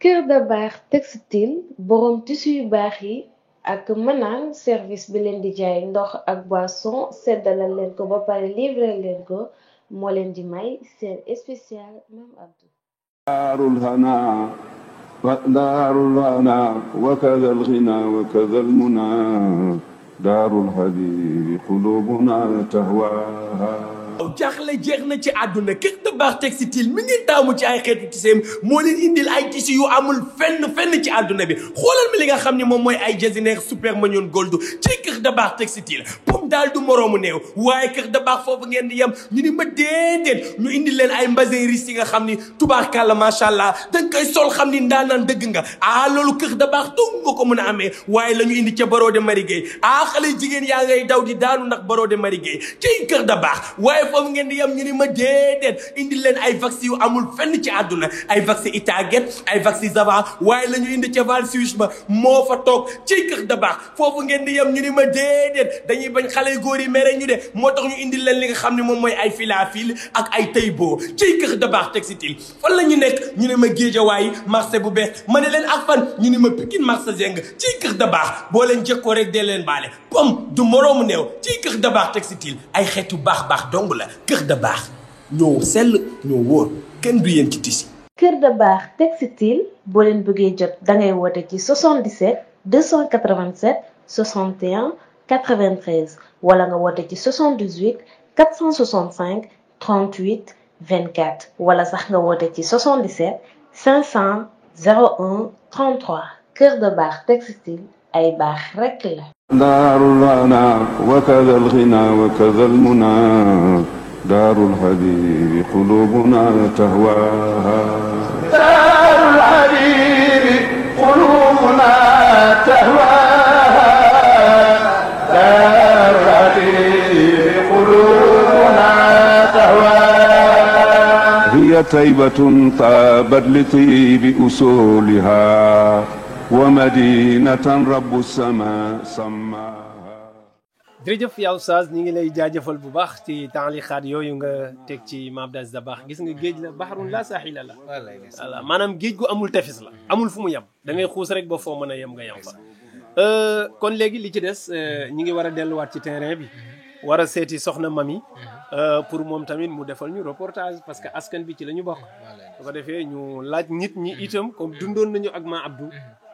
Kër Dabakh Textile borom tissu yu baax yi ak Manaan service bi leen di jaay ndox ak boisson seddalal leen ko ba pare livrer leen ko moo leen di may seen spécial Mame Abdou. daarul hana wa kadal ghina wa kadal muna daarul habibi qulubuna tahwaha. jaaxle jeex na ci àdduna Kër Dabakh Textile mi ngi taamu ci ay xeetu tiseem moo leen indil ay tissu yu amul fenn ci àdduna bi xoolal mi li nga xam ne moom mooy ay jasineer super mignon gold ci Kër Dabakh Textile pom daal du moroomu néew waaye Kër Dabakh foofu ngeen di yem ñu ni ma déedéet ñu indil leen ay mbasin riche yi nga xam ni tubaarkàlla macha allah dañ koy sol xam ni ndaanaan dëgg nga loolu Kër Dabakh dong nga ko mën a amee waaye la ñu indi ca Barode Marie Gueye xale jigéen yaa ngay daw di daanu ndax Barode Marie Gueye ci Kër Dabakh waaye foofu ngeen di yam ñu ni ma déedéet indi leen ay vaccin yu amul fenn ci àdduna ay vaccin Itaget ay vaccin Zava waaye la ñu indi ca Val Suisse ba moo fa toog ci Kër Dabakh foofu ngeen di yam ñu ni ma déedéet dañuy bañ xale yu góor yi mere ñu de moo tax ñu indi leen li nga xam ne moom mooy ay filafil ak ay taybo ci Kër Dabakh Textile fan la ñu nekk ñu ne ma Géejawaay marché bu bees ma ne leen ak fan ñu ni ma Pikine marché Zeng ci Kër Dabakh boo leen jëkkoo rek dee leen baale pom du moroomu néew ci Kër Dabakh Textile ay xeetu baax dong la Kër Dabakh ñoo sell ñoo wóor kenn du yéen ci tisi. Kër Dabakh Textile boo leen bëggee jot dangay woote ci 77 287 61 93 wala nga woote ci 78 465 38 24 wala sax nga woote ci 77 500 01 33 Kër Dabakh Textile ay baax rekk la. daarul hana wa kadal ghina wa kadal muna daarul habibi qulubuna tahwaha. daarul habibi qulubuna tahwaha. daarul habibi qulubuna tahwaha. hiya taybatun tabat li tibi usuliha wa madinatan rabbu sama sama. jërëjëf yow Oustaz ñi ngi lay jaajëfal bu baax ci taaliqaat yooyu nga teg ci Mame Abdou Aziz Dabakh gis nga géej la bahrun la saaxila la voilà maanaam géej gu amul tefes la amul fu mu yem da ngay xuus rek ba foo mën a yem nga yem fa kon léegi li ci des ñi ngi war a delluwaat ci terrain bi war a seeti soxna Mami pour moom tamit mu defal ñu reportage parce que askan bi ci la ñu bokk su ko defee ñu laaj nit ñi itam comme dundoon nañu ak Mame Abdou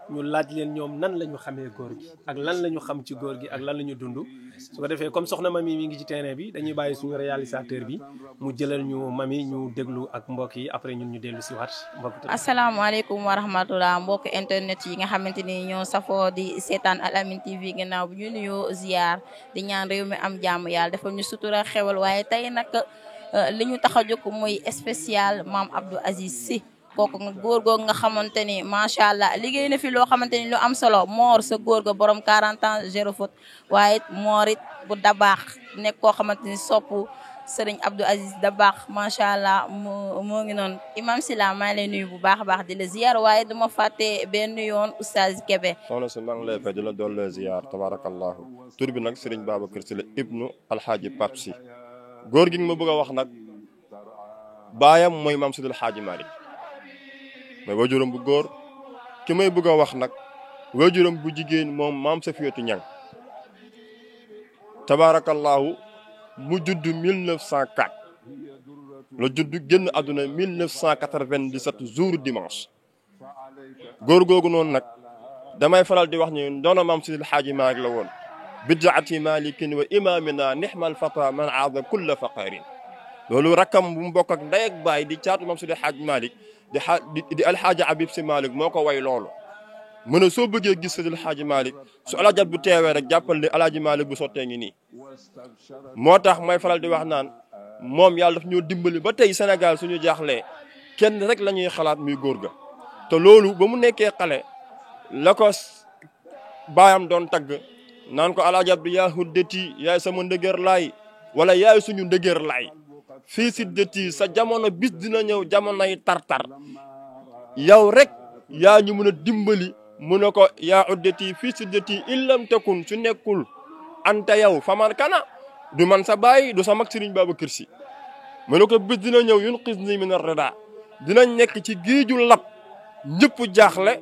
ñu laaj leen ñoom nan la ñu xamee góor gi ak lan la ñu xam ci góor gi ak lan la ñu dund su ko defee comme soxna Mami mi ngi ci terrain bi dañuy bàyyi suñu réalisateur bi mu jëlal ñu Mami ñu déglu ak mbokk yi après ñun ñu dellu si waat mbokk. asalaamaaleykum wa rahmatulah mbokk internet yi nga xamante ni ñoo safoo di seetaan Al Amine TV gannaaw bu ñu nuyoo ziar di ñaan réew mi am jàmm yàlla dafa ñu sutura xewal waaye tey nag li ñu tax a jóg mooy spécial Mame Abdou Aziz Sy. kooku góor googu nga xamante ni macha allah liggéey na fi loo xamante ni lu am solo moor sa góor ga borom 40 ans zéro faute waaye moor it bu Dabakh nekk koo xamante ni sopp Serigne Abdou Aziz Dabakh macha allah moo ngi noonu Imam Sila maa ngi lay nuyu bu baax a baax di la ziar waaye duma fàtte benn yoon Oustaz Kébé. soxna si maa ngi lay fay di la doole ziar tabarakallahu tur bi nag Serigne Babacar Sy la ibnu Alxaaji Pape Sy góor gi ma bëgg a wax nag baayam mooy Maam Sidil Xaaji Malick mooy wajuram bu góor ki may bëgg a wax nag wajuram bu jigéen moom Maam Safiyatu Ñang tabarakallahu mu judd 1904 la judd génn àdduna 1997 jour dimanche góor googu noonu nag damay faral di wax ni doona Maam Sidil Xaaji Malick la woon bid'ati malikin wa imamina nihmal fata man aada kulla faqarin loolu rakkam bu mu bokk ak ndey ak baay di caatu Maam Sidil Xaaji Malick di alxaaji Habib Sy Malick moo ko way loolu mu ne soo bëggee gis Sidil Xaaji Malick su alaaji bu teewee rek jàppal ni alaaji Malick bu sottee ngi nii moo tax may faral di wax naan moom yàlla daf ñoo dimbali ba tey Sénégal suñu jaaxlee kenn rek la ñuy xalaat muy góor ga te loolu ba mu nekkee xale la ko baayam doon tagg naan ko alaaji Abdu yaa huddati yaay sama ndëgër laay wala yaay suñu ndëgër laay fii si dëtti sa jamono bis dina ñëw jamonoy tartar yow rek yaa ñu mën a dimbali mu ne ko yaa uddati fii si dëtti illam tekun su nekkul anta yow faman kana du man sa baay du sa mag Serigne Babacar Sy mu ne ko bis dina ñëw yun xis ni min ar-rida dinañ nekk ci géeju lab ñëpp jaaxle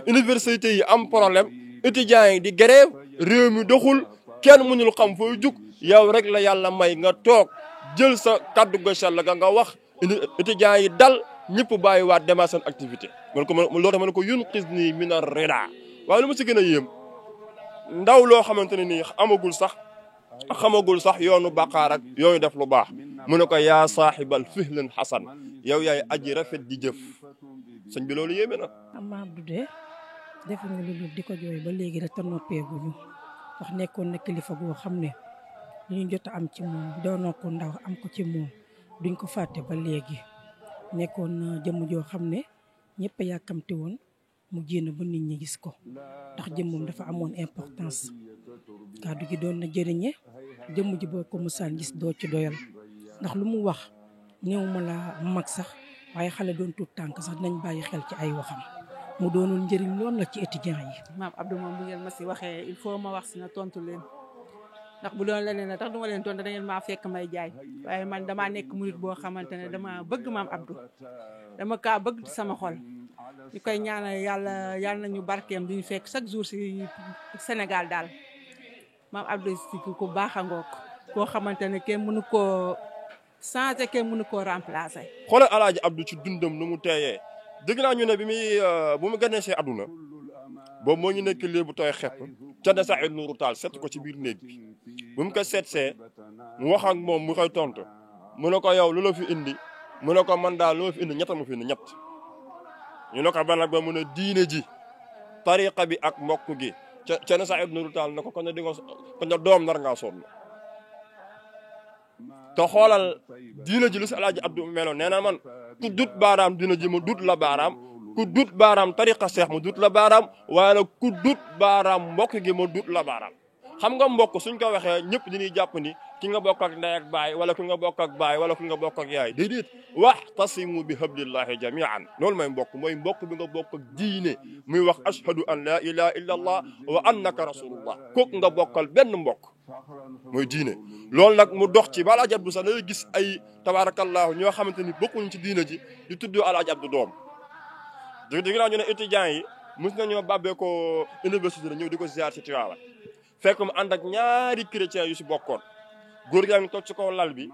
université yi am problème étudiants yi di grève réew mi doxul kenn mënul xam fooy jug yow rek la yàlla may nga toog jël sa kaddu ga sell nga wax étudiants yi dal ñëpp bàyyiwaat demaat seen activité man ko loolu tax ma ne ko yunqizni min ar-rida waaye lu ma si gën a yéem ndaw loo xamante ne nii xamagul sax yoonu baqaar ak yooyu def lu baax mu ne ko yaa saaxibal fihlin xasan yow yaay aji rafet di jëf sëñ bi loolu yéeme na. Mame Abdou de defuñu lu dul di ko jooy ba léegi rek te noppeeguñu wax nekkoon na kilifa goo xam ne li ñu jot a am ci moom doonoo ko ndaw am ko ci moom duñ ko fàtte ba léegi nekkoon na jëmm joo xam ne ñëpp a yàkkamti woon mu génn ba nit ñi gis ko ndax jëmmam dafa amoon importance kàddu gi doon na jëriñe jëmm ji boo ko musaan gis doo ci doyal ndax lu mu wax ñëw ma la mag sax waaye xale doon tuut tànk sax dinañ bàyyi xel ci ay waxam mu doonoon njëriñ lool la ci étudiant yi. Mame Abdou moom bu ngeen ma si waxee il faut ma wax si na tontu leen ndax bu doon leneen la tax du ma leen tontu da ngeen maa fekk may jaay waaye man damaa nekk murit boo xamante ne dama bëgg Mame Abdou dama kaa bëgg sama xol. ñu koy ñaanal yàlla nañu barkeem duñu fekk chaque jour si Sénégal daal Mame Abdou si ku baax a ngoog koo xamante ne kenn mënu koo changer kenn mënu koo remplacer. xoolal Alaaji Abdou ci dundam nu mu teeyee dégg naa ñu ne bu mu gënee see àdduna boobu moo ñu nekk lii bu tooy xepp ca da Saïd Nourou Tall seet ko ci biir néeg bi bu mu ko seetsee mu wax ak moom mu koy tontu mu ne ko yow lu la fi indi mu ne ko man daal lu la fi indi ñett ma fi indi ñett. ñu ne ko ban ak ba mu ne diine ji tariqa bi ak mbokk gi ca na Saïd Nourou Tall na ko kon na doom nar ngaa sonn te xoolal diine ji lu si Alaaji Abdou meloon nee na man ku dut baaraam diine ji ma dut la baaraam ku dut baaraam tariqa seex ma dut la baaraam waaye nag ku dut baaraam mbokk gi ma dut la baaraam xam nga mbokk suñ ko waxee ñëpp dañuy jàpp ni ki nga bokk ak ndey ak baay wala ki nga bokk ak baay wala ki nga bokk ak yaay déedéet wa'tasimu bi hablillahi jami'an loolu mooy mbokk bi nga bokk ak diine muy wax ashhadu an la ilaha illa allah wa annaka rasulullah kooku nga bokkal benn mbokk mooy diine loolu nag mu dox ci ba Alaaji Abdou sax da ngay gis ay tabarakallahu ñoo xamante ni bokkuñ ci diine ji di tudd Alaaji Abdou doom dégg naa ñu ne étudiants yi mos nañoo bàbbee ko université la ñëw di ko ziar ci Tiwaawan fekk mu ànd ak ñaari chrétiens yu si bokkoon góor gaa ngi toog ci kaw lal bi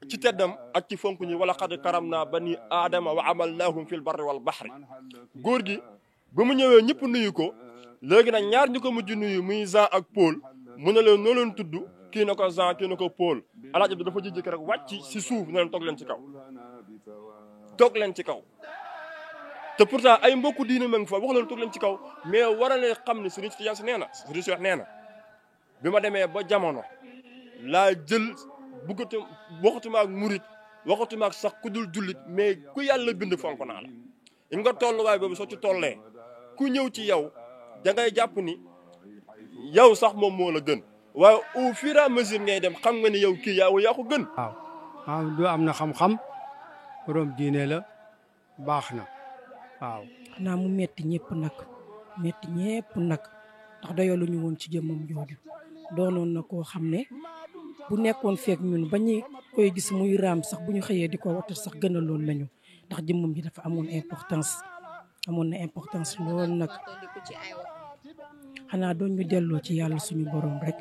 ci teddam ak ci fonk ñi wala xad karam naa bani aadama wa amalnaahum fil barri wal bahri góor gi ba mu ñëwee ñëpp nuyu ko léegi nag ñaar ñu ko mujj nuyu muy Jean ak Paul mu ne leen noo leen tudd kii na ko Jean kii na ko Paul Alaaji Abdou dafa jëjëkk rek wàcc si suuf ne leen toog leen ci kaw toog leen ci kaw te pourtant ay mbokku diine ma ngi fa wax leen toog leen ci kaw mais war a leen xam ne Serigne Tidiane Sy nee na Serigne Cheikh nee na bi ma demee ba jamono laa jël waxatuma ak murit waxatuma ak sax ku dul jullit mais ku yàlla bind fonk naa la im nga tolluwaay boobu soo ci tollee ku ñëw ci yow da ngay jàpp ni yow sax moom moo la gën waaye au fur et à mesure ngay dem xam nga ni yow kii yaa ko gën. waaw du am na xam-xam borom diine la baax na waaw. xanaa mu metti ñëpp nag ndax doyaluñu woon ci jëmmam jooju doonoon na koo xam ne bu nekkoon feek ñun ba ñu koy gis muy raam sax bu ñu xëyee di ko watal sax gënaloon nañu ndax jëmmam ji dafa amoon na importance lool nag xanaa doon ñu delloo ci yàlla suñu borom rek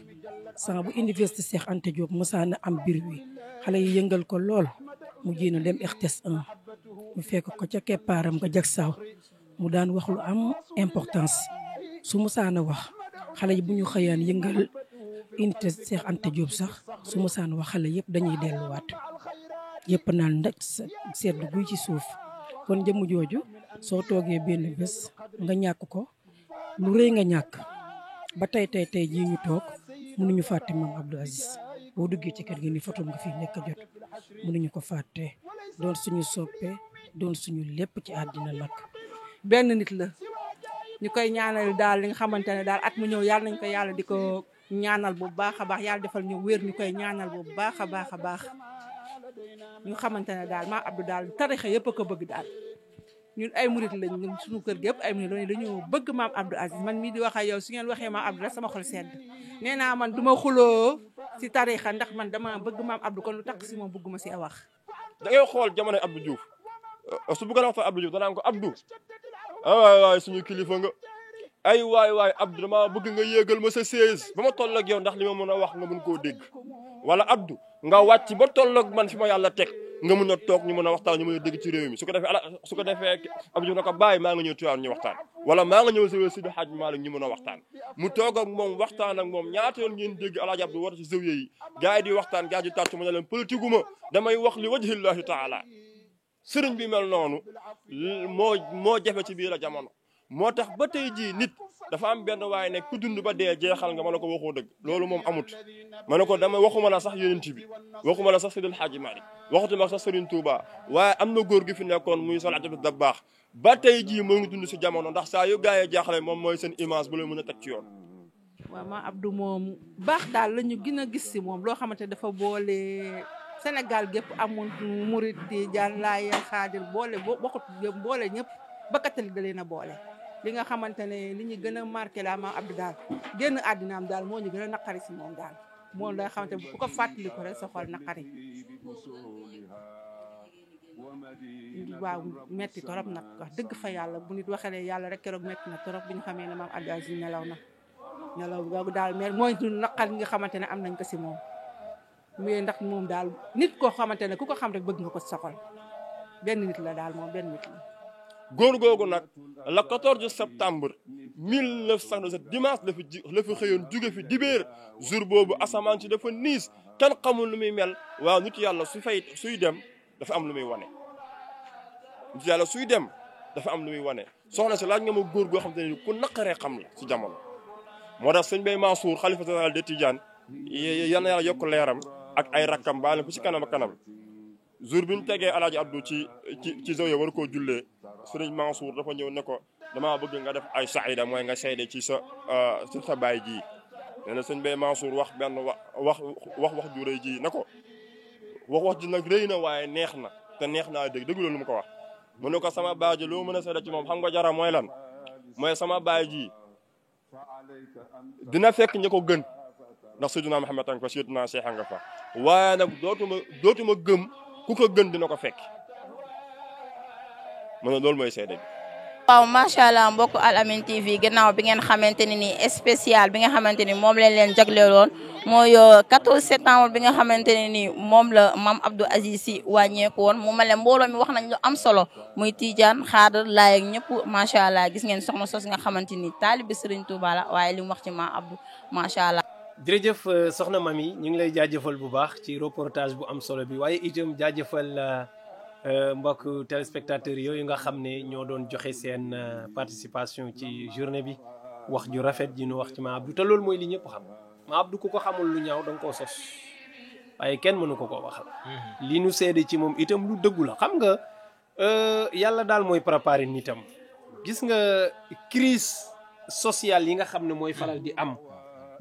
saa bu université Cheikh Anta Diop mosaana am bir wi xale yi yëngal ko lool mu génn dem RTS 1 mu fekk ko ca keppaaram nga jag saaw mu daan wax lu am importance su mosaana wax xale yi bu ñu xëyaan yëngal unité Cheikh Anta Diop sax su mosaana wax xale yëpp dañuy delluwaat yëpp naan ndax sedd guy ci suuf kon jëmm jooju soo toogee benn bés nga ñàkk ko lu rëy nga ñàkk ba tey jii ñu toog mënuñu fàtte Mame Abdou Aziz boo duggee ci kër gi ni photo nga fi nekk jot mënuñu ko fàtte doon suñu soppe doon suñu lépp ci àddina nag. benn nit la ñu koy ñaanal daal li nga xamante ne daal at mu ñëw yàlla nañ ko yàlla di ko ñaanal bu baax a baax yàlla defal ñu wér ñu koy ñaanal bu baax a baax ñu xamante ne daal Mame Abdou daal tarixa yëpp a ko bëgg daal. ñun ay murit lañ ñun suñu kër gi yëpp ay murit lañ dañu bëgg Mame Abdou Aziz man mii di wax ak yow su ngeen waxee Mame Abdou rek sama xol sedd nee naa man du ma xuloo si tarixa ndax man dama bëgg Mame Abdou kon lu tax si moom bëgguma si a wax. da ngay xool jamono Abdou Diouf su bëgg a waxtaan Abdou Diouf danaan ko Abdou waay waay suñu kilifa nga ay waay Abdou dama bëgg nga yéegal ma sa 16 ba ma toll ak yow ndax li ma mën a wax nga mën koo dégg wala Abdou nga wàcc ba toll ak man fi ma yàlla teg nga mën a toog ñu mën a waxtaan ñu mën a dégg ci réew mi su ko defee Abdou Diouf na ko bàyyi maa nga ñëw Tiwaawan ñu waxtaan wala maa nga ñëw sa Seydi Hadj Malick ñu mën a waxtaan mu toog ak moom waxtaan ak moom ñaata yoon ngeen dégg Alaaji Abdou war ci zawiya yi gars yi di waxtaan gars yi di tàcc mu ne leen politique gu ma damay wax li wajhillahi taala sëriñ bi mel noonu moo jafe ci biir a jamono moo tax ba tey jii nit dafa am benn waaye ne ku dund ba dee jeexal nga ma ne ko waxoo dëgg loolu moom amut ma ne ko dama waxuma la sax yonent bi waxuma la sax Seydi Hadji Malick waxutuma sax Serigne Touba waaye am na góor gi fi nekkoon muy Sall Abdou Dabakh ba tey jii moo ngi dund si jamono ndax saa yu gaa yi jaaxle moom mooy seen image bu la mën a teg ci yoon. waaw ma Abdou moom baax daal la ñu gën a gis si moom loo xamante dafa boole Sénégal gépp amul murit Tijaan Laayeen Xaadir boole boole ñëpp ba catholique da leen a boole. li nga xamante ne li ñu gën a marqué la maam Abdou daal génn àddinaam daal moo ñu gën a naqari si moom daal moom la nga xamante ne bu ko fàttali ko rek sa xol naqari waaw metti torop nag wax dëgg fa yàlla bu nit waxee ne yàlla rek keroog metti na torop bi ñu xamee ne maam Abdou Aziz nelaw googu daal mais mooy du naqar nga xamante ne am nañ ko si moom mais ndax moom daal nit koo xamante ne ku ko xam rek bëgg nga ko sa xol benn nit la daal moom benn nit la. góor googu nag le 14 septembre 1907 dimanche la fi xëyoon jóge fi dibéer jour boobu asamaan si dafa niis kenn xamul lu muy mel waaw nit yàlla suy dem dafa am lu muy wane. nit yàlla suy dem dafa am lu muy wane soxna si laaj nga ma góor goo xam te ne ku naqaree xam la si jamono. moo tax sëñ Bay Mansour xalifa général de Tidiane yal na yàlla yokk leeram ak ay rakkam baale ko ci kanam ak kanam jour bi ñu tegee Alaaji Abdou ci zawiya war koo jullee sëriñ Mansour dafa ñëw ne ko damaa bëgg nga def ay saïda mooy nga seede ci sa baay ji nee na sëñ Bay Mansour wax benn wax ju rëy ji na ko wax ji nag rëy na waaye neex na te neex naa dégg dégg loolu mu ko wax mu ne ko sama baay ji loo mën a seede ci moom xam nga jara mooy lan mooy sama baay ji dina fekk ña ko gën ndax Seydina Muhammad nga fa Seydina Cheikh nga fa waaye nag dootuma gëm ku ko gën dina ko fekk mu ne loolu mooy seede bi. waaw macha allah mbokk Al Amine TV gannaaw bi ngeen xamante ne ni spécial bi nga xamante ni moom leen jagleeloon mooy 14 septembre bi nga xamante ne ni moom la maam Abdou Aziz Sy wàññeeku woon mu mel ne mbooloo mi wax nañ lu am solo muy Tijaan Xaadir Laayeen ñëpp macha allah gis ngeen soxna sos nga xamante ni taalibi Serigne Touba la waaye li mu wax ci maam Abdou macha allah. jërëjëf soxna Mami ñu ngi lay jaajëfal bu baax ci reportage bu am solo bi waaye itam jaajëfal. mbokk téléspectateurs yooyu nga xam ne ñoo doon joxe seen participation ci journée bi wax ju rafet ji nu wax ci ma Abdou te loolu mooy li ñëpp xam ma Abdou ku ko xamul lu ñaaw da nga koo sos waaye kenn mënu ko waxal. li nu seede ci moom itam lu dëggu la xam nga yàlla daal mooy préparer nitam gis nga crise sociale yi nga xam ne mooy faral di am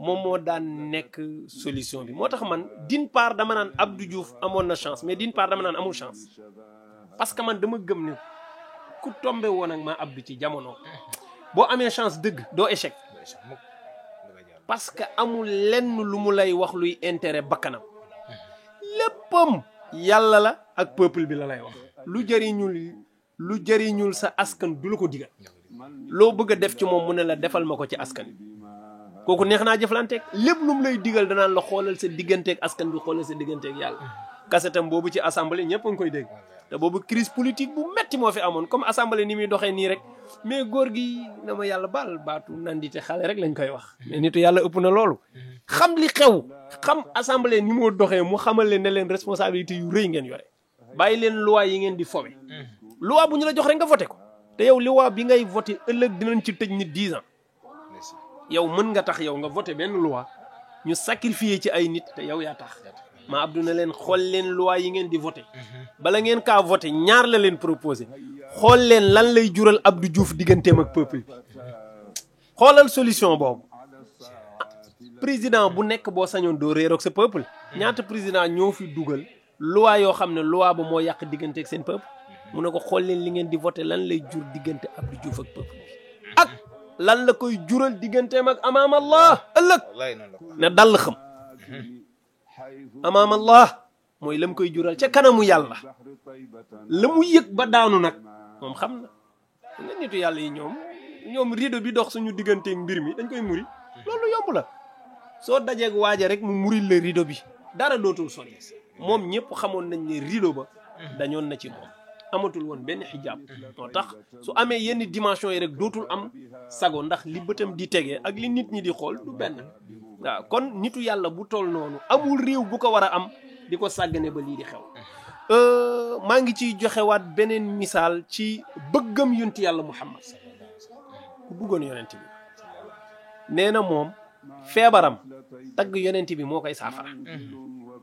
moom moo daan nekk solution bi moo tax man d'une part dama naan Abdou Diouf amoon na chance mais d'une part dama naan amul chance. parce que man dama gëm ne ku tombé woon ak ma Abdou ci jamono boo amee chance dëgg doo échec parce que amul lenn lu mu lay wax luy intérêt bakkanam léppam yàlla la ak peuple bi la lay wax lu jëriñul sa askan du la ko digal loo bëgg a def ci moom mu ne la defal ma ko ci askan bi kooku neex naa jëflanteeg lépp lu mu lay digal danaan la xoolal sa digganteeg askan bi xoolal sa digganteeg yàlla kasetam boobu ci assemblée ñëpp a ngi koy dégg te boobu crise politique bu metti moo fi amoon comme assemblée ni muy doxee nii rek mais góor gi na ma yàlla baal baatu nandite xale rek lañ koy wax mais nitu yàlla ëpp na loolu xam li xew xam assemblée ni moo doxee mu xamal leen ne leen responsabilité yu rëy ngeen yore bàyyi leen loi yi ngeen di fowe loi bu ñu la jox rek nga voté ko te yow loi bi ngay voté ëllëg dinañ ci tëj nit 10 ans yow mën nga tax yow nga voté benn loi ñu sacrifier ci ay nit te yow yaa tax ma Abdou na leen xool leen loi yi ngeen di voté bala ngeen kaa voté ñaar la leen proposé xool leen lan lay jural Abdou Diouf digganteem ak peuple bi xoolal solution boobu président bu nekk boo sañoon doo réeroog sa peuple ñaata président ñoo fi dugal loi yoo xam ne loi ba moo yàq diggante ak seen peuple mu ne ko xool leen li ngeen di voté lan lay jur diggante Abdou Diouf ak peuple bi ak lan la koy jural digganteem ak amaam Allah ëllëg ne dal xam amaam Allah mooy lam koy jural ca kanamu yàlla la mu yëg ba daanu nag moom xam na nga nitu yàlla yi ñoom rido bi dox suñu digganteeg mbir mi dañ koy muri loolu yomb la soo dajeeg waaja rek mu muril la rido bi dara dootul sori moom ñëpp xamoon nañ ne rido ba dañoon na ci moom amatul woon benn xijaab moo tax su amee yenn dimension yi rek dootul am sago ndax li bëtam di tegee ak li nit ñi di xool du benn waaw kon nitu yàlla bu toll noonu amul réew bu ko war a am di ko sàggane ba lii di xew maa ngi ciy joxewaat beneen misaal ci bëggam yonti yàlla Muhammad ku bëggoon yonent bi nee na moom feebaram tagg yonent bi moo koy saafara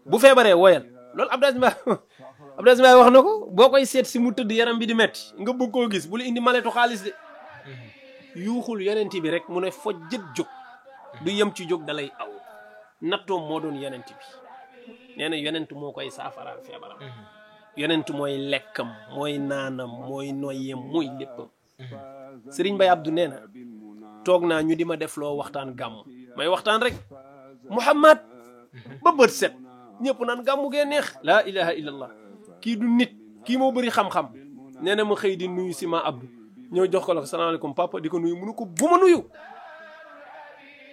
bu feebaree woyal loolu Abdou Aziz Mbaye wax na ko boo koy seet si mu tëdd yaram bi di metti nga bëgg koo gis bu la indi maletu xaalis de yuuxul yonent bi rek mu ne foj jët jóg du yem ci jóg dalay aw nattoom moo doon yonent bi nee na yonent moo koy saafaraal feebaram yonent mooy lekkam mooy naanam mooy noyyem mooy léppam Sëriñ Bay Abdou nee na toog naa ñu di ma def loo waxtaan gàmm may waxtaan rek Muhammad ba bët set ñëpp naan gàmmu gee neex laa ilaha illallah kii du nit kii moo bëri xam-xam nee na ma xëy di nuyu si ma Abdou ñëw jox ko la ko salaamaaleykum papa di ko nuyu munu ko bu ma nuyu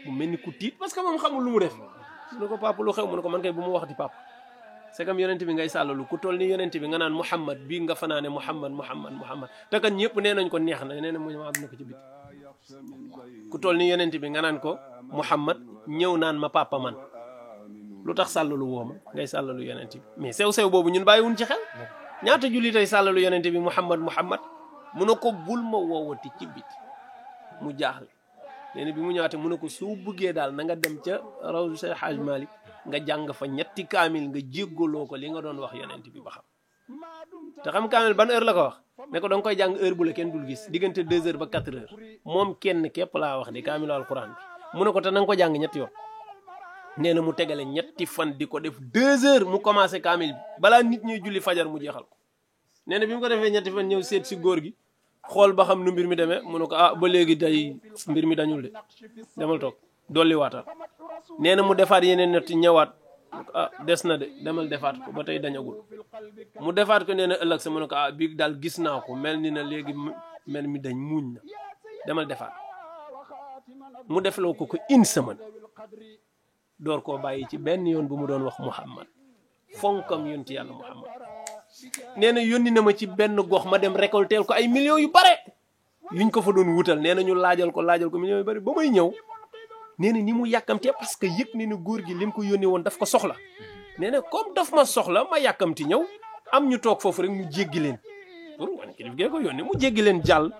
mu mel ni ku tiit parce que moom xamul lu mu def mu ne ko papa lu xew mu ne ko man kay bu mu wax di papa c'est comme yonent bi ngay sàllalu ku toll ni yonent bi nga naan Muhammad bii nga fanaane Muhammad te kan ñëpp nee nañ ko neex na nee na mu ma na ko ci biti ku toll ni yonent bi nga naan ko Muhammad ñëw naan ma papa man lu tax sàllalu wooma ngay sàllalu yonent bi mais sew-sew boobu ñun bàyyiwuñ ci xel ñaata julli tey sàllalu yonent bi Muhammad mu ne ko bul ma woowati ci biti mu jaaxle nee bi mu ñëwaatee mu ne ko soo bëggee daal na nga dem ca rawdu Seex Hajj Malik nga jàng fa ñetti kaamil nga jéggaloo ko li nga doon wax yonent bi ba xam te xam kaamil ban heure la ko wax ne ko danga koy jàng heure bu la kenn dul gis diggante 2 heures ba 4 heures moom kenn képp laa wax de kaamilu alquran bi mu ne ko te na nga ko jàng ñetti yoon nee na mu tegale ñetti fan di ko def 2 heures mu commencé kaamil bi balaa nit ñuy julli fajar mu jeexal ko nee na bi mu ko defee ñetti fan ñëw seet si góor gi xool ba xam nu mbir mi demee mu ne ko ba léegi day mbir mi dañul de demal toog dolli waatal nee na mu defaat yeneen ñetti ñëwaat des na de demal defaat ko ba tey dañagul mu defaat ko nee na ëllëg sa mu ne ko bii daal gis naa ko mel ni na léegi mel mi dañ muñ na demal defaat mu defloo ko une semaine door koo bàyyi ci benn yoon bu mu doon wax Muhammad fonkam yonti yàlla Muhammad nee na yónni na ma ci benn gox ma dem récolter ko ay millions yu bare yuñ ko fa doon wutal nee na ñu laajal ko millions yu bare ba may ñëw nee na ni mu yàkkamtee parce que yëg ne ni góor gi lim ko yónni woon daf ko soxla nee na comme daf ma soxla ma yàkkamti ñëw am ñu toog foofu rek mu jéggi leen pour wan kilif gee ko yónni mu jéggi leen jàll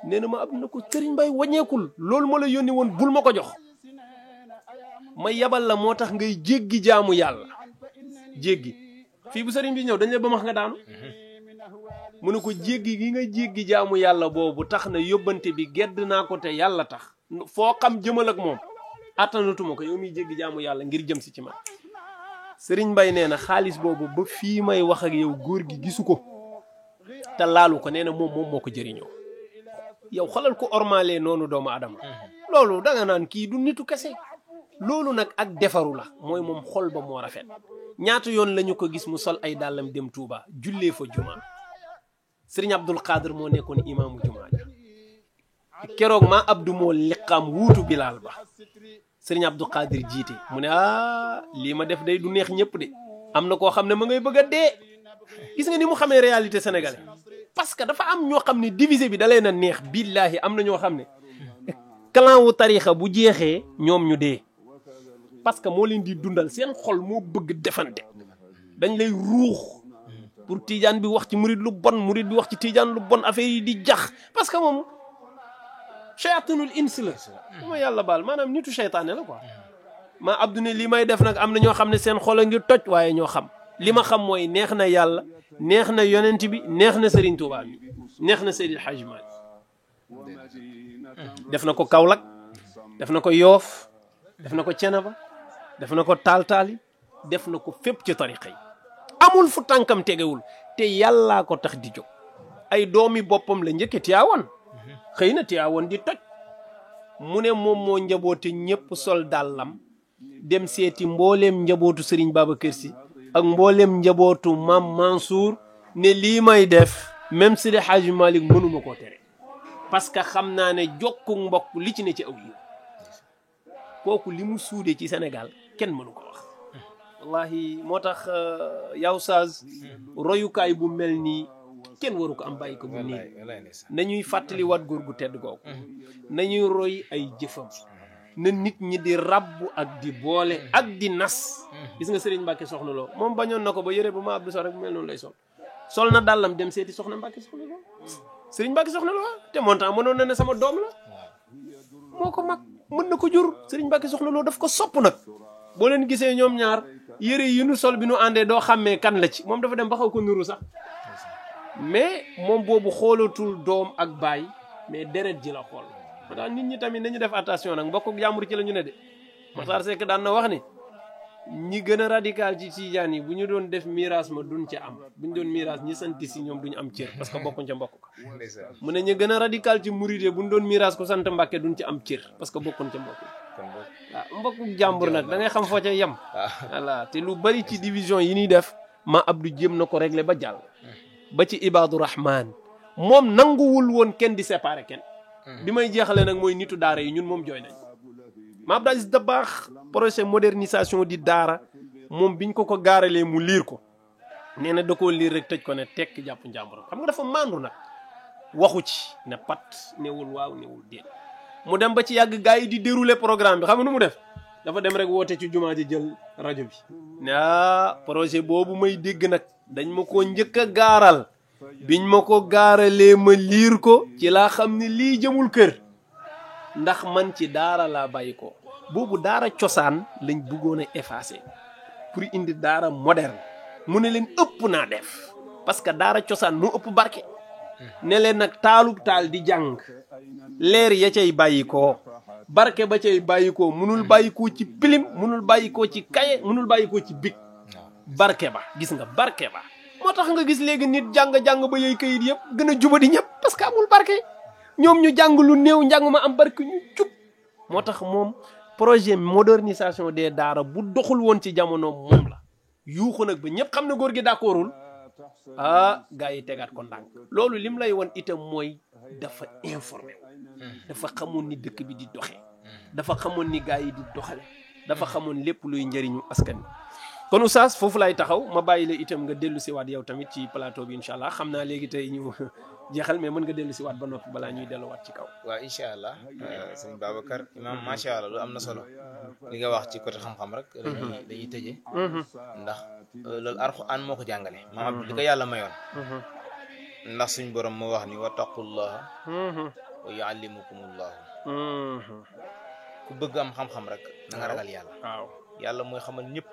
nee na ma am na ko Sëriñ Mbay waññeekul loolu ma la yónni woon bul ma ko jox ma yabal la moo tax ngay jéggi jaamu yàlla jéggi fii bu sëriñ bi ñëw dañ la ba max nga daanu mu ne ko jéggi gi nga jéggi jaamu yàlla boobu tax na yóbbante bi gedd naa ko te yàlla tax foo xam jëmal ak moom attanatuma ko yow miy jéggi jaamu yàlla ngir jëm si ci man Sëriñ Mbay nee na xaalis boobu ba fii may wax ak yow góor gi gisu ko te laalu ko nee na moom moo ko jëriñoo yow xalal ko ormalee noonu doomu adama loolu danga naan kii du nitu kese loolu nag ak defaru la mooy moom xol ba moo rafet ñaata yoon lañu ko gis mu sol ay dàllam dem Touba jullee fa jumaa Sëriñ Abdul Qadir moo nekkoon imaamu jumaa ja keroog maa Abdou moo liqaam wuutu Bilaal ba Sëriñ Abdul Qadir jiite mu ne lii ma def day du neex ñëpp de am na koo xam ne ma ngay bëgg a dee gis nga ni mu xamee réalité sénégalais parce que dafa am ñoo xam ne divisé bi da leen a neex billaahi am na ñoo xam ne clan wu tarixa bu jeexee ñoom ñu dee parce que moo leen di dundal seen xol moo bëgg defante dañ lay ruux pour tiijaan bi wax ci murid lu bon murid bi wax ci tiijaan lu bon affaire yi di jax parce que moom shayatinul ins la ma yàlla baal maanaam nitu seytaane la quoi maa Abdou ne li may def nag am na ñoo xam ne seen xol a ngi toj waaye ñoo xam li ma xam mooy neex na yàlla neex na yonent bi neex na Serigne Touba bi neex na Seydil Hadji Malick def na ko Kaolack def na ko Yoof def na ko Cenaba def na ko Taal-Taali def na ko fépp ci tariqa yi amul fu tànkam tegewul te yàllaa ko tax di jóg ay doomi boppam la njëkke Tiwaawan xëy na Tiwaawan di toj mu ne moom moo njaboote ñëpp sol dàllam dem seeti mbooleem njabootu Serigne Babacar Sy ak mboolem njabootu maam Mansour ne lii may def même Seydi Hadji Malick mënuma koo tere parce que xam naa ne jokku mbokk li ci ne ci aw yi kooku li mu suude ci Sénégal kenn mënu ko wax wallahi moo tax yow Oustaz royukaay bu mel nii kenn waru ko am bàyyi ko bu nii nañuy fàttali wat góor gu tedd googu nañuy roy ay jëfam na nit ñi di rabbu ak di boole ak di nas gis nga Serigne Mbacke Soxna Lo moom bañoon na ko ba yëre bu ma Abdou Sow rek bu mel noonu lay sol na dàllam dem seeti Soxna Mbacke Soxna Lo Serigne Mbacke Soxna Lo te montant mënoon na ne sama doom la moo ko mag mën na ko jur Serigne Mbacke Soxna Lo daf ko sopp nag boo leen gisee ñoom ñaar yëre yi nu sol bi nu àndee doo xàmmee kan la ci moom dafa dem ba xaw ko nuru sax mais moom boobu xoolatul doom ak baay mais deret ji la xool moo tax nit ñi tamit nañu def attention nag mbokk jàmbur ci la ñu ne de Makhtar Seck daan na wax ni ñi gën a radical ci tijaan yi bu ñu doon def miraas ma duñ ca am bu ñu doon miraas ñi sant si ñoom duñu am cër parce que bokkuñ ca mbokk ko mu ne ñi gën a radical ci murid bu ñu doon miraas ko sant Mbàkke duñ ca am cër parce que bokkuñ ca mbokk waaw mbokku jàmbur nag da ngay xam foo ca yem voilà te lu bari ci division yi ñuy def ma Abdou jéem na ko régler ba jàll ba ci Ibadu Rahman moom nanguwul woon kenn di séparer kenn bi may jeexale nag mooy nitu daara yi ñun moom jooy nañ ma Abdou Aziz Dabakh projet modernisation di daara moom biñ ko gaaralee mu liir ko nee na da koo liir rek tëj ko ne tekk jàpp njàmburam xam nga dafa maandu nag waxu ci ne pat newul waaw newul déet mu dem ba ci yàgg gars yi di dérouler programme bi xam nga nu mu def dafa dem rek woote ci jumaa ji jël rajo bi ne projet boobu may dégg nag dañ ma ko njëkk a gaaral biñ ma ko gaaralee ma liir ko ci laa xam ne lii jëmul kër ndax man ci daara laa bàyyi ko boobu daara cosaan lañ bëggoon a effacer pour indi daara moderne mu ne leen ëpp naa def parce que daara cosaan moo ëpp barke ne leen nag taalub taal di jàng leer ya cay bàyyi ko barke ba cay bàyyi ko munul bàyyi ko ci pilim munul bàyyi ko ci kaye munul bàyyi ko ci big barke ba gis nga barke ba moo tax nga gis léegi nit jàng ba yooyu kayit yëpp gën a jubadi ñëpp parce que amul barke ñoom ñu jàng lu néew njàng ma am barke ñu jub moo tax moom projet modernisation des daara bu doxul woon ci jamono moom la yuuxu nag ba ñëpp xam ne góor gi d'accordul gars yi tegaat ko ndànk loolu lim lay won itam mooy dafa informé dafa xamoon ni dëkk bi di doxee dafa xamoon ni gars yi di doxale dafa xamoon lépp luy njëriñu askan wi kon Oustaz foofu lay taxaw ma bàyyi la itam nga dellu si waat yow tamit ci plateau bi incha allah xam naa léegi tey ñu jeexal mais mën nga dellu si waat ba noppi balaa ñuy delluwaat ci kaw. waaw incha allah sëñ Babacar imam macha allah lu am na solo li nga wax ci côté xam-xam rek. dañuy tëjee. ndax loolu Alxuraan moo ko jàngale. maam Abdou li ko yàlla mayoon. ndax suñ borom moo wax ni wattaqullaha wa yuallimukumullahu. ku bëgg am xam-xam rek na nga ragal yàlla. waaw. yàlla mooy xamal ñëpp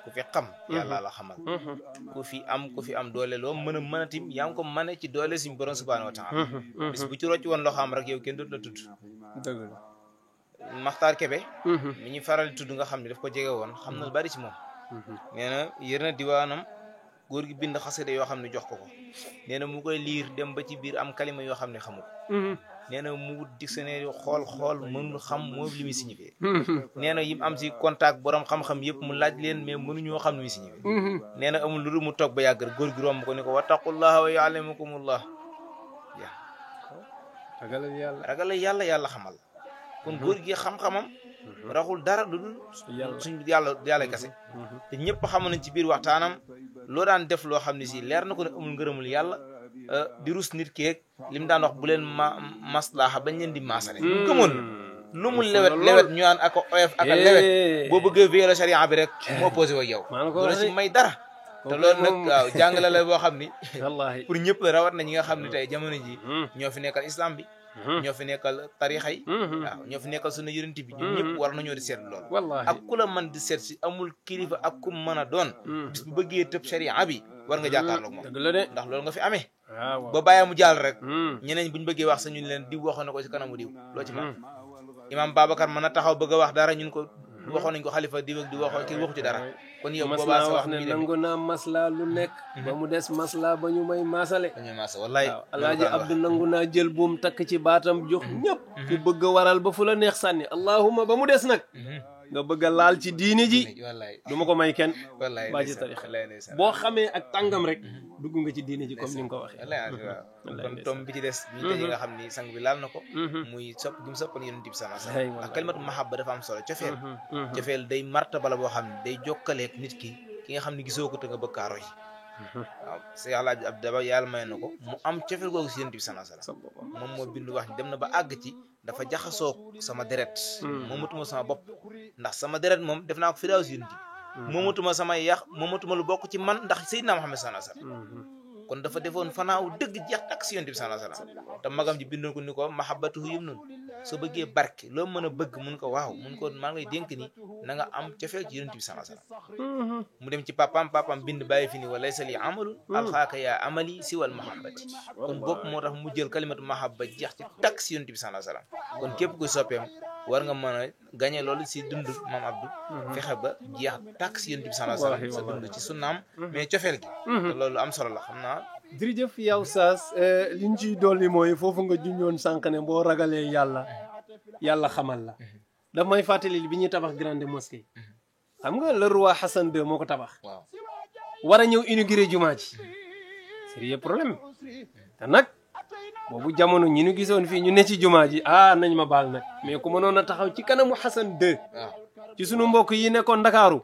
ku fi xam yàlla la xamal ku fi am doole loo mën a mënatim yaa ngi ko mën ci doole suñu borom subhanahu wa taala bis bu ci rocc woon loo xam rek yow kenn dootu la tudd dëgg la Makhtar Kébé mi ñu faral di tudd nga xam ne daf ko jege woon xam na lu bari ci moom nee na yër na diwaanam góor gi bind xasida yoo xam ne jox ko nee na mu koy liir dem ba ci biir am kalima yoo xam ne xamul nee na mu wut dictionnaire xool mënul xam moom li muy signifié nee na yim am si contact borom xam-xam yëpp mu laaj leen mais mënuñoo xam li muy signifié nee na amul lu dul mu toog ba yàgg góor gi romb ko ni ko wattaqullaha wa yuallimukumullah ragal yàlla xamal kon góor gi xam-xamam raxul dara lu dul suñ yàlla kese te ñëpp xamoon nañ ci biir waxtaanam loo daan def loo xam ne si leer na ko ne amul ngërëmul yàlla di rus nit keeg li mu daan wax bu leen maslaaxa bañ leen di maasale lu gëmoon lu mu lewet ñu naan ak oyof ak a lewet boo bëggee violer charia bi rek mu opposé ak yow du la si may dara te loolu nag waaw jàngale la boo xam ni pour ñëpp la rawat na ñi nga xam ne tey jamono ji ñoo fi nekkal islam bi ñoo fi nekkal tarixa yi waaw ñoo fi nekkal sunna yonent bi ñun ñëpp war nañoo di seet loolu ak ku la mën di seet si amul kilifa ak ku mën a doon bis bu bëggee tëb charia bi war nga jàkkaarloog moom ndax loolu nga fi amee ba bàyyi mu jàll rek ñeneen buñ bëggee wax sa ñun leen diw waxoon na ko si kanamu diw loo ci man imam Babacar mën a taxaw bëgg a wax dara ñun ko waxoon nañ ko xalifa diw ak di waxoo kii waxu ci dara kon yow boobaa sa wax ne nangu naa masla lu nekk ba mu des masla ba ñu may maasale wallaay waaw alaaji Abdou nangu naa jël buum takk ci baatam jox ñëpp ku bëgg a waral ba fu la neex sànni allahuma ba mu des nag nga bëgg a laal ci diini ji wallaay du ma ko may kenn wallaay baa ci tarixa boo xamee ak tàngam rek dugg nga ci diini ji comme ni nga ko waxee kon tom bi ci des ñu tëjee nga xam ni sang bi laal na ko muy sopp gi mu soppan yonent bi sallallahu alayhi wasallam ndax kalimatu mahabba dafa am solo cofeel day martaba la boo xam ne day jokkaleeg nit ki nga xam ne gisoo ko te nga bëgg kaa roy waaw si Alaaji Abdu Daba yàlla may na ko mu am cofeel googu si yonent bi sallallahu alayhi wasallam moom moo bindu wax ni dem na ba àgg ci dafa jaxasoo sama deret moomatuma sama bopp ndax sama deret moom def naa ko fi daaw si yonent bi moomatuma samay yax moomatuma lu bokk ci man ndax Seydina Muhammad sallallahu alayhi wasallam kon dafa defoon fanaaw dëgg jeex tak si yonent bi sallallahu alayhi wasallam te magam ji bindoon ko ni ko mahabbatuhu yum noonu soo bëggee barke loo mën a bëgg mun ko waaw mun ko maa ngi lay dénk ni na nga am cofeel ci yonent bi sallallahu alayhi wasallam mu dem ci papam bind bàyyi fi ni wa laysa li amalun alxaaka yaa amali siwal mahabbati kon bopp moo tax mu jël kalimatu mahabba jeex ci tak si yonent bi sallallahu alayhi wasallam kon képp kuy soppeem war nga mën a gañe loolu si dund maam Abdou fexe ba jeex tak si yonent bi sallallahu alayhi wasallam sa dund ci sunnaam mais cofeel gi te loolu am solo la xam naa jërëjëf yow Oustaz li ñu ciy dolli mooy foofu nga junjoon sànq ne boo ragalee yàlla xamal la daf may fàttali bi ñuy tabax grande mosquée xam nga le roi Hassan II moo ko tabax war a ñëw inauguré jumaa ji sérieux problème te nag boobu jamono ñi ñu gisoon fii ñu ne ci jumaa ji nañ ma baal nag mais ku mënoon a taxaw ci kanamu Hassan II ci sunu mbokk yi nekkoon Ndakaaru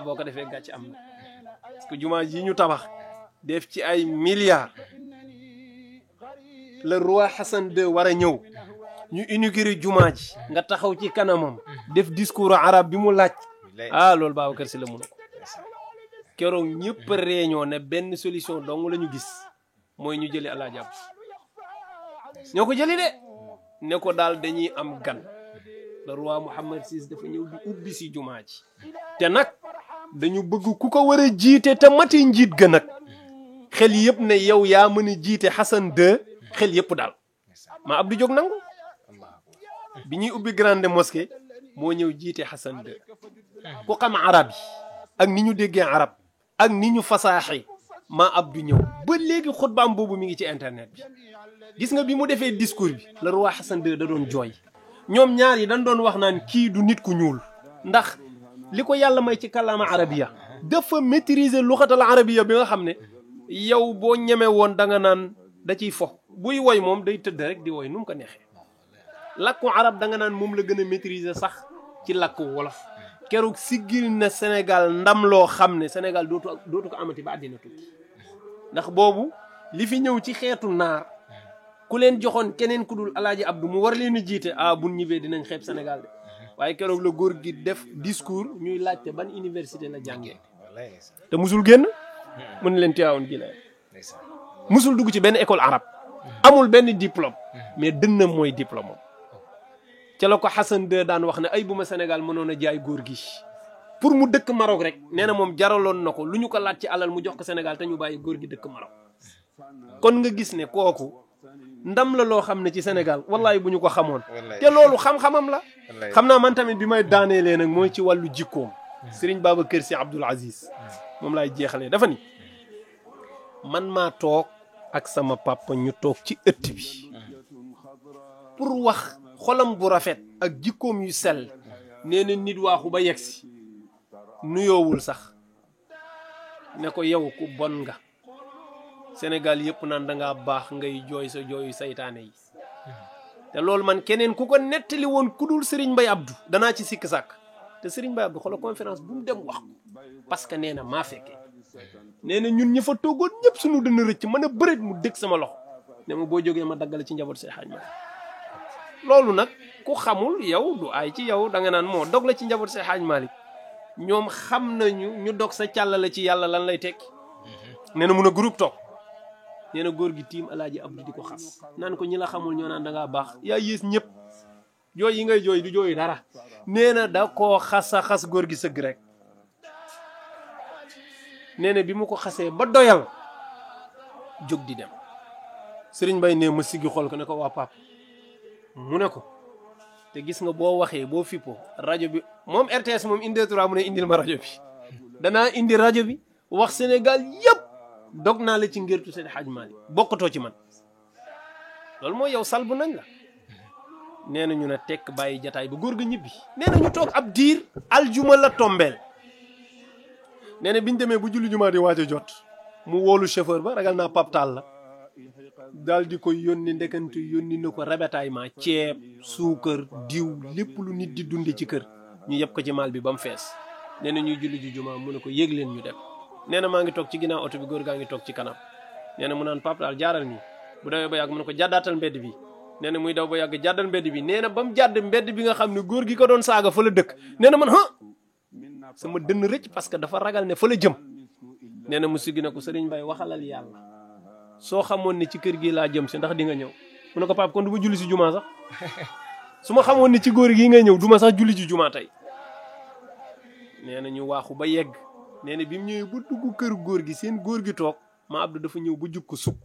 boo ko defee gàcc am na parce que jumaa ji ñu tabax def ci ay milliards le roi Hassan II war a ñëw ñu inauguré jumaa ji nga taxaw ci kanamam def discours arabe bi mu laaj loolu Babacar Sy la mun a ko keroog ñëpp réunion ne benn solution dong la ñu gis mooy ñu jëli Alaaji Abdu ñoo ko jëli de ne ko daal dañuy am gan le roi Mohammed VI dafa ñëw di ubbi si jumaa ji te nag dañu bëgg ku ko war a jiite te mati njiit ga nag xel yëpp ne yow yaa mën a jiite Hassan II xel yëpp daal maa Abdou jóg nangu bi ñuy ubbi grande mosquée moo ñëw jiite Hassan II ku xam arab yi ak ni ñu déggee arab ak ni ñu fasaaxee maa Abdou ñëw ba léegi xutbaam boobu mi ngi ci internet bi gis nga bi mu defee discours bi le roi Hassan II da doon jooy ñoom ñaar yi dañ doon wax naan kii du nit ku ñuul ndax li ko yàlla may ci kàllaama arabiya dafa maîtriser luxatal arabiya bi nga xam ne yow boo ñeme woon da nga naan da ciy fo buy woy moom day tëdd rek di woy nu mu ko neexee làkku arab da nga naan moom la gën a maîtriser sax ci làkku wolof keroog siggil na Sénégal ndam loo xam ne Sénégal dootu ko amati ba àddina tukki ndax boobu li fi ñëw ci xeetu naar ku leen joxoon keneen ku dul Alaaji Abdou mu war leen a jiite buñ ñibbee dinañ xeeb Sénégal de waaye keroog la góor gi def discours ñuy laajte ban université la jàngee te musul génn mën leen Tiwaawan gi la musul dugg ci benn école arabe amul benn diplôme mais dënnam mooy diplôme am ca la ko Hassan II daan wax ne ay bu ma Sénégal mënoon a jaay góor gi pour mu dëkk Maroc rek nee na moom jaraloon na ko lu ñu ko laaj ci alal mu jox ko Sénégal te ñu bàyyi góor gi dëkk Maroc kon nga gis ne kooku ndam la loo xam ne ci Sénégal wallahi bu ñu ko xamoon te loolu xam-xamam la xam naa man tamit bi may daaneelee nag mooy ci wàllu jikkoom Serigne Babacar Sy Abdoul Aziz moom laay jeexalee dafa ni man maa toog ak sama papa ñu toog ci ëtt bi pour wax xolam bu rafet ak jikkoom yu sell nee na nit waaxu ba yegsi nuyoowul sax ne ko yow ku bon nga Sénégal yëpp naan da ngaa baax ngay jooy sa jooyu saytaane yi te loolu man keneen ku ko nettali woon ku dul Serigne Mbaye Abdou danaa ci sikk sàkk te Serigne Mbaye Abdou xoolal conférence bu mu dem wax ko parce que nee na maa fekkee nee na ñun ñi fa toogoon ñëpp suñu dana rëcc mën a bëreet mu dégg sama loxo ne ma boo jógee ma daggale ci njaboot say xaaj ma loolu nag ku xamul yow du ay ci yow da nga naan moo dog la ci njaboot say xaaj Malick ñoom xam nañu ñu dog sa càllale ci yàlla lan lay tekki nee na mun a groupe toog nee na góor gi tiim Alaaji Abdou di ko xas naan ko ñi la xamul ñoo naan da ngaa baax yaa yées ñëpp jooy yi ngay jooy du jooy dara nee na da koo xasa xas góor gi sëgg rek nee na bi mu ko xasee ba doyal jóg di dem Serigne Mbaye ne ma siggi xool ko ne ko waa pap mu ne ko te gis nga boo waxee boo fippo rajo bi moom RTS moom indi 3 mu ne indil ma rajo bi danaa indi rajo bi wax Sénégal yëpp dog naa la ci ngirtu Seydi Hadj Malick bokkatoo ci man loolu mooy yow salbu nañ la nee na ñu ne tekk bàyyi jataay ba góor ga ñibbi nee na ñu toog ab diir aljuma la tombeel nee na biñu demee bu julli jumaa di waaj a jot mu woolu chauffeur ba ragal naa paptaal la daal di koy yónni ndekantu yónni na ko ravitaillement ceeb suukar diw lépp lu nit di dunde ci kër ñu yeb ko ci maal bi ba mu fees nee na ñuy julli ji jumaa mu ne ko yéeg leen ñu dem nee na maa ngi toog ci ginnaaw oto bi góor gaa ngi toog ci kanam nee na mu naan paptaal jaaral nii bu dawee ba yàgg mu ne ko jàddaatal mbedd bi nee na muy daw ba yàgg jàddal mbedd bi nee na ba mu jàdd mbedd bi nga xam ne góor gi ko doon saaga fa la dëkk nee na man sama dënn rëcc parce que dafa ragal ne fa la jëm nee na mu siggi na ko sëriñ Bay waxalal yàlla soo xamoon ne ci kër gi laa jëm si ndax di nga ñëw mu ne ko pap kon du ma julli si jumaa sax su ma xamoon ne ci góor gi ngay ñëw du ma sax julli ci jumaa tey nee na ñu waaxu ba yegg nee na bi mu ñëwee ba dugg kër góor gi seen góor gi toog ma Abdou dafa ñëw ba jub ko sukk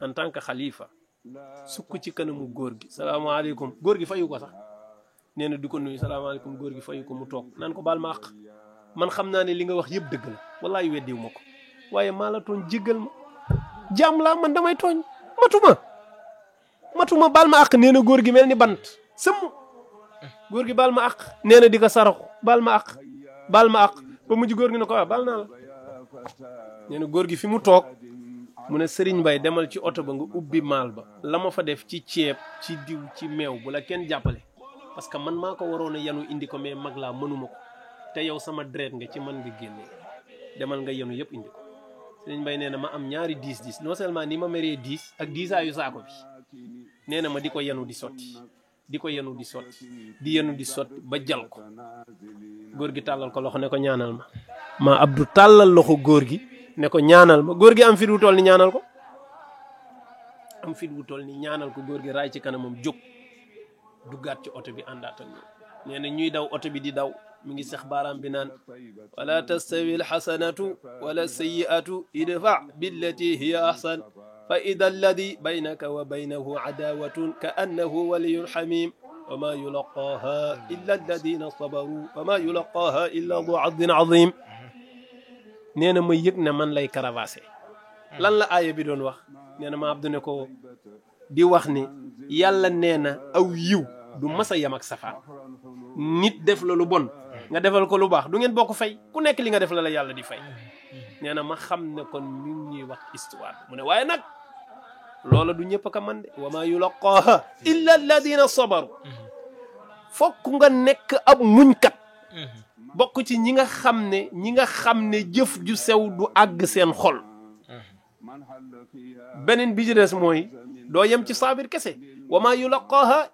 en tant que xalifa sukk ci kanamu góor gi salaamaaleykum góor gi fayu ko sax nee na du ko nuyu salaamaaleykum góor gi fayu ko mu toog naan ko baal ma àq man xam naa ne li nga wax yëpp dëgg la wallaay weddiw ma ko waaye maa la tooñ jéggal ma jaam laa man damay tooñ matuma baal ma àq nee na góor gi mel ni bant sëmm góor gi baal ma àq nee na di ko saraxu baal ma àq ba mujj góor gi ne ko waaw baal naa la nee na góor gi fi mu toog mu ne Serigne Mbaye demal ci oto ba nga ubbi maal ba la ma fa def ci ceeb ci diw ci meew bu la kenn jàppale parce que man maa ko waroon a yanu indi ko mais mag laa mënuma ko te yow sama deret nga ci man nga génnee demal nga yanu yëpp indi ko Serigne Mbaye nee na ma am ñaari 10 non seulement ni ma meree 10 ak 10 saako bi nee na ma di ko yanu di sotti di yanu di sotti ba jal ko góor gi tàllal ko loxo ne ko ñaanal ma Abdou tàllal loxo góor gi ne ko ñaanal ma góor gi am fit wu toll ni ñaanal ko góor gi raay ci kanamam jóg duggaat ci oto bi àndaat ak ñoom nee na ñuy daw oto bi di daw mi ngi sax baaraam bi naan wala tastawi alxasanatu wala sayiatu idfa billati hiya ahsan fa ida alladi baynaka wa baynahu adawatun ka annahu waliyun xamim wa ma yulaqaaha illa alladina sabaru wa ma yulaqaaha illa du adin azim nee na ma yëg ne man lay caravasé lan la aaya bi doon wax nee na ma Abdou ne ko di wax ni yàlla nee na aw yiw du mas a yem ak safaan nit def la lu bon nga defal ko lu baax du ngeen bokk fay ku nekk li nga def la yàlla di fay nee na ma xam ne kon mi ngi ñuy wax histoire mu ne waaye nag loola du ñëpp ka man de wa ma yulaqaaha illa alladina sabaru fokk nga nekk ab muñkat bokk ci ñi nga xam ne jëf ju sew du àgg seen xol beneen bi ci des mooy doo yem ci saabir kese wa ma yulaqaaha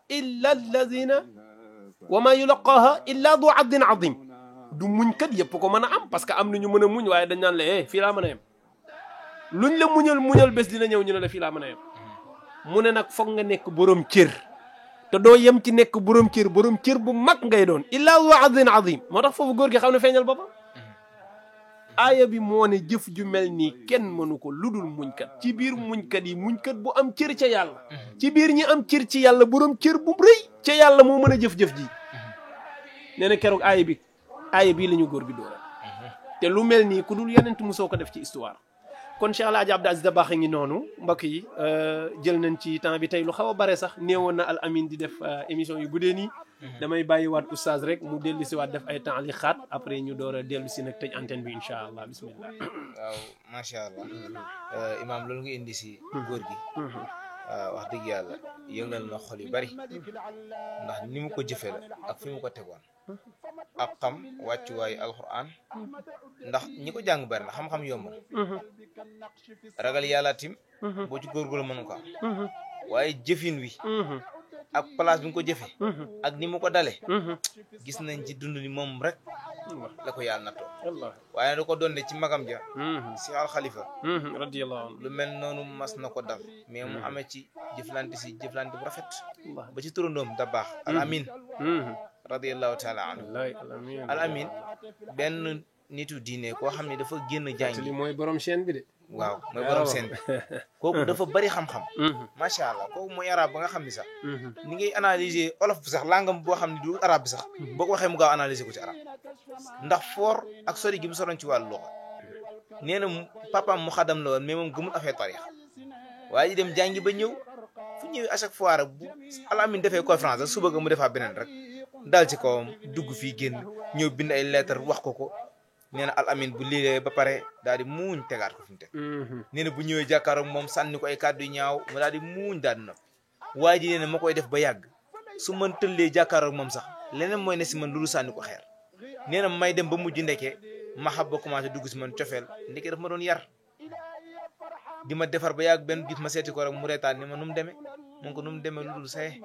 illa du adin azim du muñkat yëpp ko mën a am parce que am na ñu mën a muñ waaye dañ naan la fii laa mën a yem luñ la muñal bés dina ñëw ñu ne la fii laa mën a yem mu ne nag foog nga nekk borom cër te doo yem ci nekk borom cër bu mag ngay doon illa du adin azim moo tax foofu góor gi xam ne feeñal boppam aaya bi moo ne jëf ju mel nii kenn mënu ko ludul muñkat ci biir muñkat yi muñkat bu am cër ca yàlla ci biir ñi am cër ci yàlla borom cër bu rëy ca yàlla moo mën a jëf-jëf ji nee na keroog aaya bii la ñu góor gi dóoral te lu mel nii ku dul yeneen mosoo ko def ci histoire kon Cheikh El Hadj Abdou Aziz Dabakh ngi noonu mbokk yi jël nañ ci temps bi tey lu xaw a bare sax néewoon na Al Amine di def émission yu guddee nii damay bàyyiwaat oustaz rek mu dellu si waat def ay temps li xaat après ñu door a dellu si nag tëj antenne bi incha allah bismillah. waaw macha allah imaam loolu nga indi si góor gi. wax dëgg yàlla yëngal na xol yu bari ndax ni mu ko jëfee la ak fi mu ko tegoon ak xam wàccuwaayu alquran ndax ñi ko jàng bari na xam-xam yomb na ragal yàlla tim boo ci góorgóorlu mënu ko am waaye jëfin wi ak place bi nga ko jëfee ak ni mu ko dale gis nañ ci dund ni moom rek la ko yàlla nattoo waaye da ko doon de ci magam ja si al xalifa radiyallahu anhu lu mel noonu mas na ko dal mais mu amee ci jëflante bu rafet ba ci turandoom da baax al amin radiyallahu taala anhu al amin benn nitu diine koo xam ne dafa génn jàngi mooy borom chaîne bi de waaw mooy borom chaîne bi kooku dafa bari xam-xam macha allah kooku mooy arab ba nga xam ni sax ni ngay analyser olof bi sax langam boo xam ne du arab bi sax boo ko waxee mu gaaw analyser ko ci arab ndax foor ak sori gi mu soroon ci wàllu loxo nee na papaam mu xadam la woon mais moom gëmul affaire tarix waaye di dem jàngi ba ñëw fu ñëwee à chaque fois rek bu Al Amine defee conférence rek suba ga mu defaa beneen rek dal ci kawam dugg fii génn ñëw bind ay lettre wax ko nee na Al Amine bu liiree ba pare daal di muuñ tegaat ko fi mu teg nee na bu ñëwee jàkkaaroog moom sànni ko ay kàddu yu ñaaw mu daal di muuñ daal di noppi waa ji nee na ma koy def ba yàgg su man tëllee jàkkaaroog moom sax leneen mooy ne si man loolu sànni ko xeer nee na may dem ba mujj ndeke ma xab ba commencé dugg si man cofeel ndeke daf ma doon yar di ma defar ba yàgg benn gis ma seeti ko rek mu reetaan ni ma nu mu demee mun ko nu mu demee lu dul saye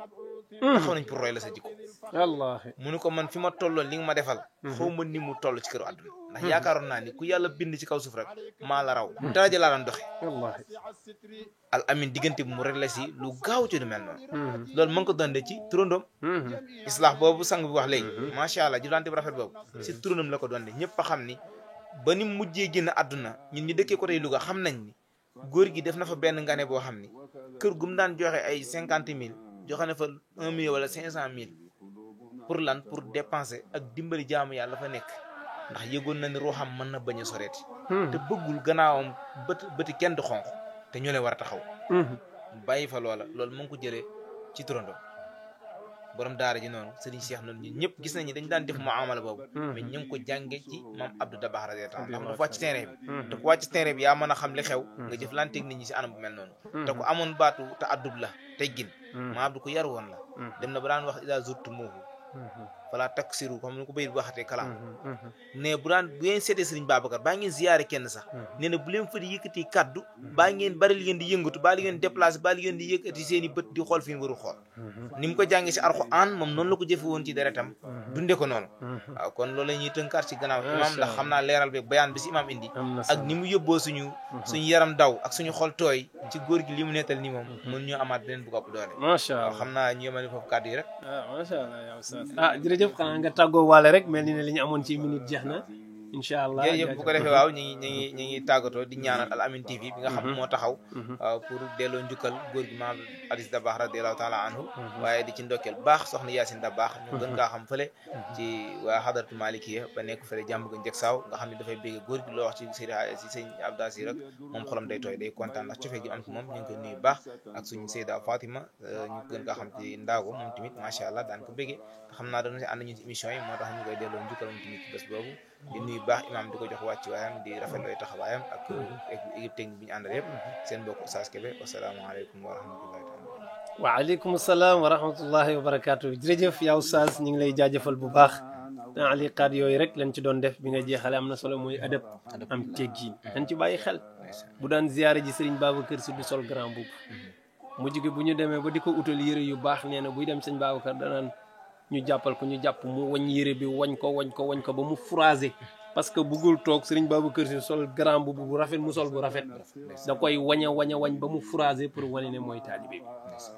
taxaw nañ pour roy la sa jikko wallaahi mu ni ko man fi ma tolloon li nga ma defal xaw ma ni mu toll ci këru àdduna ndax yaakaaroon naa ni ku yàlla bind ci kaw suuf rek maa la raw daraja laa daan doxe wallaahi Al Amine diggante bi mu rek la si lu gaaw ci lu mel noonu loolu mën ko dondee ci turandoom islaax boobu sang bi wax léegi macha allah jëflante bu rafet boobu si turandoom la ko dondee ñëpp a xam ni ba ni mujjee génn àdduna ñun ñu dëkkee côté Louga xam nañ ni góor gi def na fa benn ngane boo xam ni kër gu mu daan joxe ay 50 000 joxe na fa 1 million wala 500 000 pour lan pour dépenser ak dimbali jaamu yàlla fa nekk ndax yëgoon na ni ruuxam mën na bañ a soreeti te bëggul gannaawam bëti kenn du xonq te ñoo leen war a taxaw bàyyi fa loolu mu ngi ko jëlee ci turando borom daara ji noonu Serigne Cheikh noonu ñun ñëpp gis nañu dañ daan def muamala boobu mais ñu ngi ko jànge ci maam Abdou Dabakh radiyallahu anhu ndax dafa wàcc ci terrain bi te ku wàcc ci terrain bi yaa mën a xam li xew nga jëflanteeg nit ñi si anam bu mel noonu te ku amoon baatu te addub la teggin maam Abdou ko yar woon la dem na ba daan wax ida zurtumuuhu fala taksiru comme ni ko bayit bu waxatee kalaam ne bu ngeen seetee Serigne Babacar baa ngeen ziyaare kenn sax nee na bu leen fa di yëkkati kaddu baa ngeen bari li ngeen di yëngatu baa li ngeen déplacé baa li ngeen di yëkkati seen i bët di xool fi ñu warul xool ni mu ko jàngee si Alxuraan moom noonu la ko jëfe woon ci deretam dunde ko noonu waaw kon loolu la ñuy tënkaat ci gannaaw imam ndax xam naa leeral bi bayaan bi si imam indi ak ni mu yóbboo suñu yaram daw ak suñu xol tooy ci góor gi li mu nettal ni moom mën ñoo amaat beneen bu kopp doole macha allah xam naa ñu yemale foofu kàddu yi rek macha allah yow sa jërëjëf xanaa nga tàggoo waale rek mel ni ne li ñu amoon ci minute jeex na incha allah jërëjëf bu ko defee waaw ñu ngi tàggatoo di ñaanal Al Amine TV bi nga xam moo taxaw pour delloo njukkal góor gi maam Aziz Dabakh radiyallahu taala anhu waaye di ci ndokkeel baax soxna Yacine Dabakh ñu gën kaa xam fële ci waa xadaratu malikiya ba nekk fële jàmm ga njëkk saaw nga xam ne dafay bégge góor gi loo wax ci sëñ Abdou Aziz rek moom xolam day tooy day kontaan ndax cofee gi am ci moom ñu ngi koy nuyu baax ak suñu Seyda Fatima ñu gën kaa xam ci ndaago moom tamit macha allah daan ko bégge xam naa dañu si ànd ñu ci émission yi moo tax ñu koy delloo njukkal moom tamit ci bés boobu di nuyu baax imam di ko jox wàcc waayam di rafetlu ay taxawaayam ak équipe technique bi ñu àndal yëpp seen mbokk Oustaz Kébé wasalaamaaleykum wa rahmatullahi taala waaleykum salaam wa rahmatullahi wa barakaatu jërëjëf yaa Oustaz ñu ngi lay jaajëfal bu baax aliqaat yooyu rek lañ ci doon def bi nga jeexale am na solo mooy adab am teggiin dañ ci bàyyi xel bu daan ziyaare ji Serigne Babacar Sy du sol grand boubou mu jóge bu ñu demee ba di ko utal yére yu baax nee na buy dem Serigne Babacar danaan ñu jàppal ko ñu jàpp mu wañ yére bi wañ ko ba mu phrasé parce que buggul toog Serigne Babacar Sy sol grand boubou bu rafet mu sol bu rafet da koy wañ ba mu phrasé pour wane ne mooy taalibe bi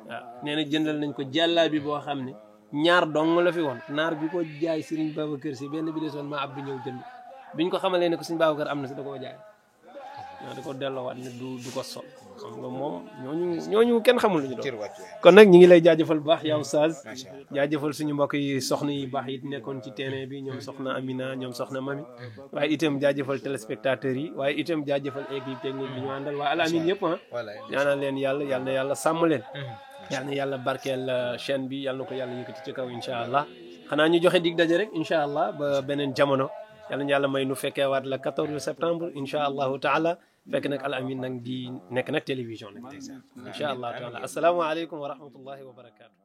waaw nee na jëndal nañ ko jàllaa bi boo xam ne ñaar dong la fi woon naar bi ko jaay Serigne Babacar Sy benn bi desoon maa Abdou ñëw jënd biñ ko xamalee ne ko Serigne Babacar am na si da koo jaay waaw da ko delloowaat ne du ko sol xam nga moom ñooñu kenn xamul lu ñu doon kon nag ñi ngi lay jaajëfal bu baax yow Oustaz jaajëfal suñu mbokk yi soxna yi baax yi nekkoon ci terrain bi ñoom soxna Amina ñoom soxna Mami waaye itam jaajëfal téléspectateurs yi waaye itam jaajëfal équipe technique bi ñu àndal waaye Al Amine yëpp ñaanal leen yal na yàlla sàmm leen yal na yàlla barkeel chaîne bi yal na ko yàlla yëkkati ci kaw incha allah xanaa ñu joxe dig daje rek incha allah ba beneen jamono yal na yàlla may nu fekkee waat la 14 septembre incha allahu taala fekk nag Al Amine nag di nekk nag télévision nag incha allah taala asalaamaaleykum wa rahmatullahi wa barakaatu.